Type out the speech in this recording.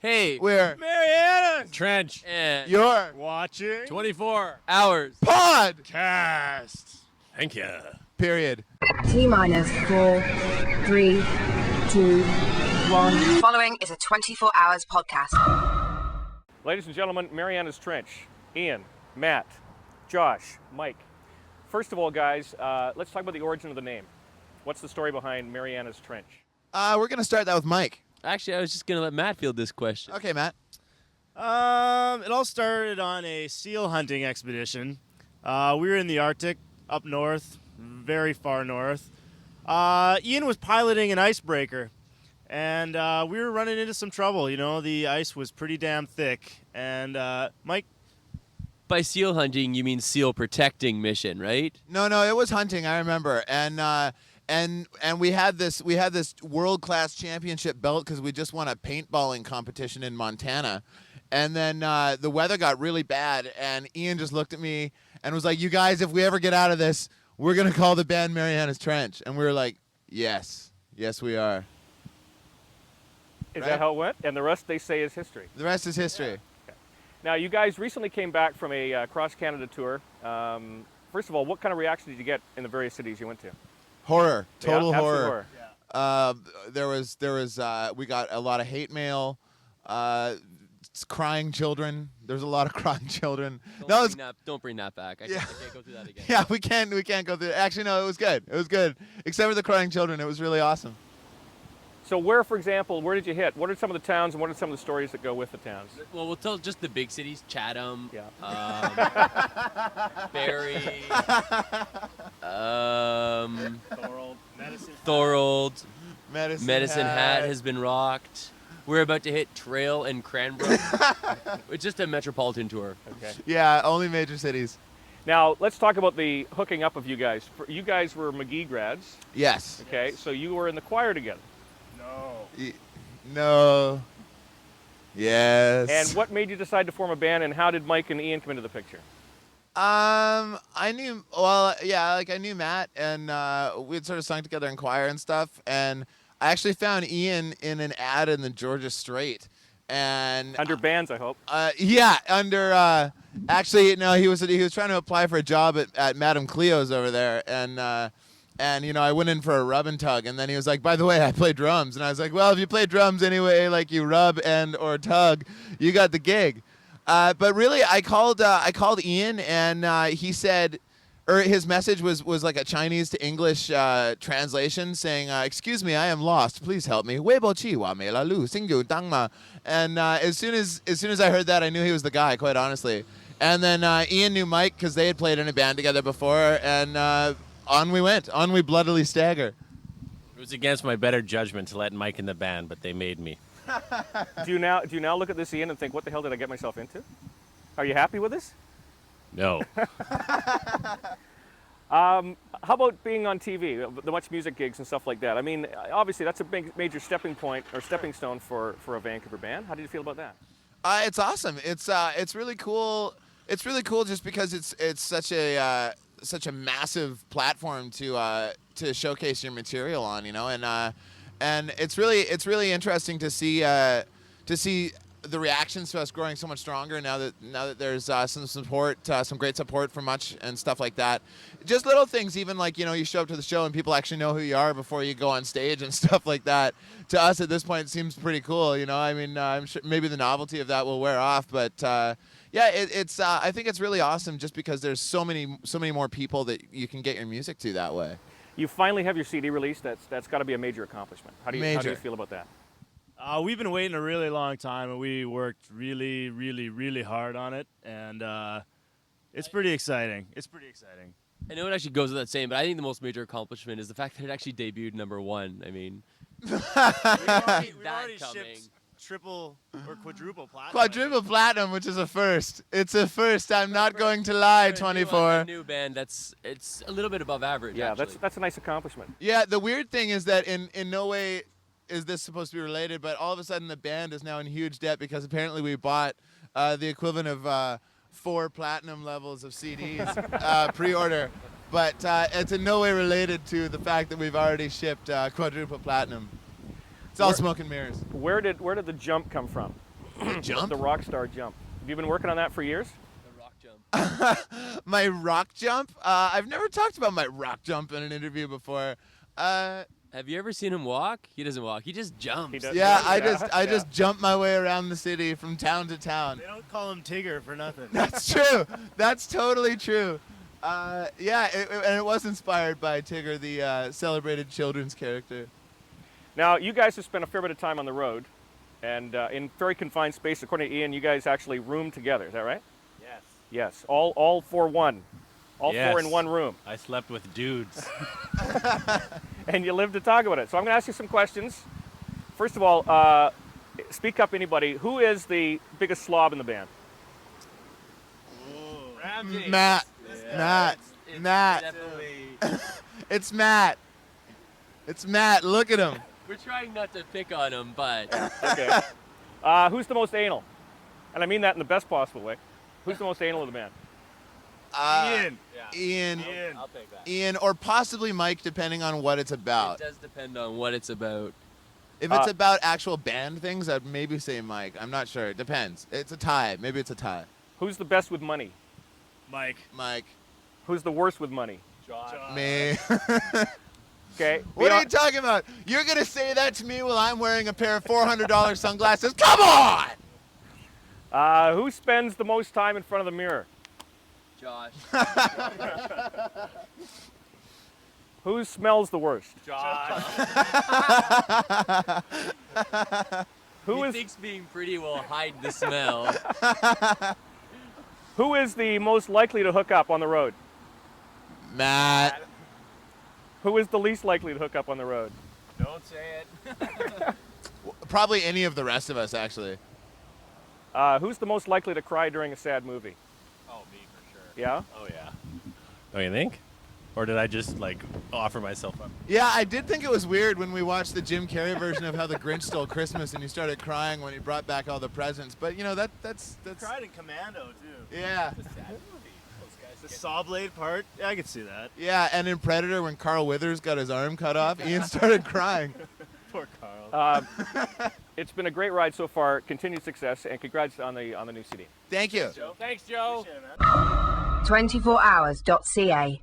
Hey, We're Marianas Trench. And your watching 24 hours. podcast. Thank you. Period. T-minus 4, 3, 2, 1. Following is a 24 hours podcast. Ladies and gentlemen, Marianas Trench. Ian, Matt, Josh, Mike. First of all, guys, let's talk about the origin of the name. What's the story behind Marianas Trench? We're going to start that with Mike. Actually, I was just going to let Matt field this question. Okay, Matt. It all started on a seal hunting expedition. We were in the Arctic, up north, very far north. Ian was piloting an icebreaker, and we were running into some trouble. You know, the ice was pretty damn thick. And Mike? By seal hunting, you mean seal protecting mission, right? No, it was hunting, I remember. And we had this world-class championship belt because we just won a paintballing competition in Montana. And then the weather got really bad, and Ian just looked at me and was like, "You guys, if we ever get out of this, we're going to call the band Marianas Trench." And we were like, yes, we are. Is Right? that how it went? And the rest, they say, is history. The rest is history. Yeah. Okay. Now, you guys recently came back from a cross-Canada tour. First of all, what kind of reaction did you get in the various cities you went to? Horror, total Yeah, absolute horror. We got a lot of hate mail, crying children. There's a lot of crying children. Don't bring that back. I can't go through that again. Yeah, we can't go through it. Actually, no, it was good. It was good. Except for the crying children, it was really awesome. So where, for example, where did you hit? What are some of the towns and what are some of the stories that go with the towns? Well, we'll tell just the big cities: Chatham, Yeah. Barrie, Thorold, Medicine Medicine Hat has been rocked. We're about to hit Trail and Cranbrook. It's just a metropolitan tour. Okay. Yeah, only major cities. Now, let's talk about the hooking up of you guys. You guys were McGee grads, Yes. okay? So you were in the choir together. No. Yes. And what made you decide to form a band, and how did Mike and Ian come into the picture? I knew Matt, and we had sort of sung together in choir and stuff, and I actually found Ian in an ad in the Georgia Straight, and Under bands, I hope. Actually, no, he was trying to apply for a job at Madame Cleo's over there, and you know, I went in for a rub and tug, and then he was like, "By the way, I play drums," and I was like, "Well, if you play drums anyway, like you rub and or tug, you got the gig." But really, I called Ian, and he said, or his message was like a Chinese to English translation, saying, "Excuse me, I am lost. Please help me." Weibo chi wa me la lu sing yu dang ma. And as soon as I heard that, I knew he was the guy, quite honestly. And then Ian knew Mike because they had played in a band together before, and on we went. On we bloodily stagger. It was against my better judgment to let Mike in the band, but they made me. Do you now look at this, Ian, and think, what the hell did I get myself into? Are you happy with this? No. How about being on TV, the Much Music gigs and stuff like that? I mean, obviously that's a big major stepping point or stepping stone for a Vancouver band. How did you feel about that? It's awesome. It's really cool. It's really cool just because it's such a massive platform to showcase your material on, you know, and it's really interesting to see the reactions to us growing so much stronger now that there's some support, some great support from Much and stuff like that. Just little things, even like, you know, you show up to the show and people actually know who you are before you go on stage and stuff like that. To us at this point, it seems pretty cool, you know. I mean, I'm sure maybe the novelty of that will wear off, but it's I think it's really awesome just because there's so many more people that you can get your music to that way. You finally have your CD released. That's got to be a major accomplishment. How do you feel about that? We've been waiting a really long time, and we worked really, really, really hard on it, and it's pretty exciting. I know it actually goes without saying, but I think the most major accomplishment is the fact that it actually debuted #1. I mean, We've already shipped triple or quadruple platinum. Quadruple platinum, which is a first. It's a first. I'm not going to lie. 24. A new band. It's a little bit above average. Yeah, actually. that's a nice accomplishment. Yeah, the weird thing is that in no way is this supposed to be related, but all of a sudden the band is now in huge debt because apparently we bought the equivalent of 4 platinum levels of CDs pre-order. But it's in no way related to the fact that we've already shipped quadruple platinum. It's all smoke and mirrors. Where did the jump come from? Jump? The rock star jump. Have you been working on that for years? The rock jump. My rock jump? I've never talked about my rock jump in an interview before. Have you ever seen him walk? He doesn't walk. He just jumps. He does. Yeah, Yeah. I just jump my way around the city from town to town. They don't call him Tigger for nothing. That's true. That's totally true. And it was inspired by Tigger, the celebrated children's character. Now, you guys have spent a fair bit of time on the road, and in very confined space. According to Ian, you guys actually room together. Is that right? Yes. Yes. All for one. All Yes. four in one room. I slept with dudes. And you live to talk about it. So I'm going to ask you some questions. First of all, speak up, anybody. Who is the biggest slob in the band? Matt. Matt. Matt. Definitely. It's Matt. It's Matt. Look at him. We're trying not to pick on him, but Okay. Who's the most anal? And I mean that in the best possible way. Who's the most anal of the band? Ian. Ian. I'll take that. Ian, or possibly Mike, depending on what it's it about. does depend on what it's about. If it's about actual band things, I'd maybe say Mike. I'm not sure. It depends. It's a tie. Maybe it's a tie. Who's the best with money? Mike. Mike. Who's the worst with money? Me. Okay. What are you talking about? You're going to say that to me while I'm wearing a pair of $400 sunglasses? Come on! Who spends the most time in front of the mirror? Josh. Who smells the worst? Who he is thinks being pretty will hide the smell. who is the most likely to hook up on the road? Matt. Who is the least likely to hook up on the road? Don't say it. Probably any of the rest of us, actually. Who's the most likely to cry during a sad movie? Oh, me for sure. Yeah? Oh, yeah. Don't you think? Or did I just, offer myself up? Yeah, I did think it was weird when we watched the Jim Carrey version of How the Grinch Stole Christmas and you started crying when he brought back all the presents. But, that's Cried in Commando, too. yeah. The saw blade part, yeah, I could see that. Yeah, and in Predator, when Carl Withers got his arm cut off, Ian started crying. Poor Carl. It's been a great ride so far. Continued success, and congrats on the new CD. Thank you. Thanks, Joe. Appreciate it, man. 24hours.ca